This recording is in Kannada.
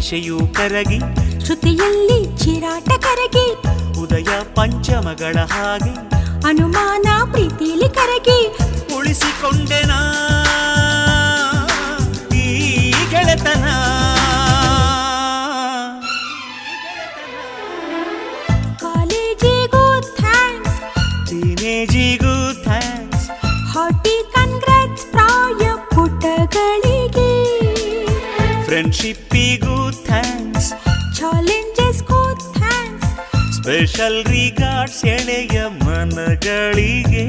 ನಿಶೆಯೂ ಕರಗಿ ಶ್ರುತಿಯಲ್ಲಿ ಚಿರಾಟ ಕರಗಿ ಉದಯ ಪಂಚಮಗಳ ಹಾಗೆ ಅನುಮಾನ ಪ್ರೀತಿಲಿ ಕರಗಿ ಉಳಿಸಿಕೊಂಡೆನ ಈ ಗೆಳೆತನ. ಕಾಲೇಜಿಗೂ ಥ್ಯಾಂಕ್ಸ್, ಟೀನೇಜಿಗೂ ಥ್ಯಾಂಕ್ಸ್, ಹಾಟಿ ಕನ್ಗ್ರಾಟ್ಸ್ ಪ್ರಾಯ ಪುಟಗಳಿಗೆ, ಫ್ರೆಂಡ್ಶಿಪ್ಪಿಗೂ ಥ್ಯಾಂಕ್ಸ್, ಚಾಲೆಂಜಸ್ಗೂ ಥ್ಯಾಂಕ್ಸ್, ಸ್ಪೆಷಲ್ ರಿಗಾರ್ಡ್ಸ್ ಎಳೆಯ ಮನಗಳಿಗೆ.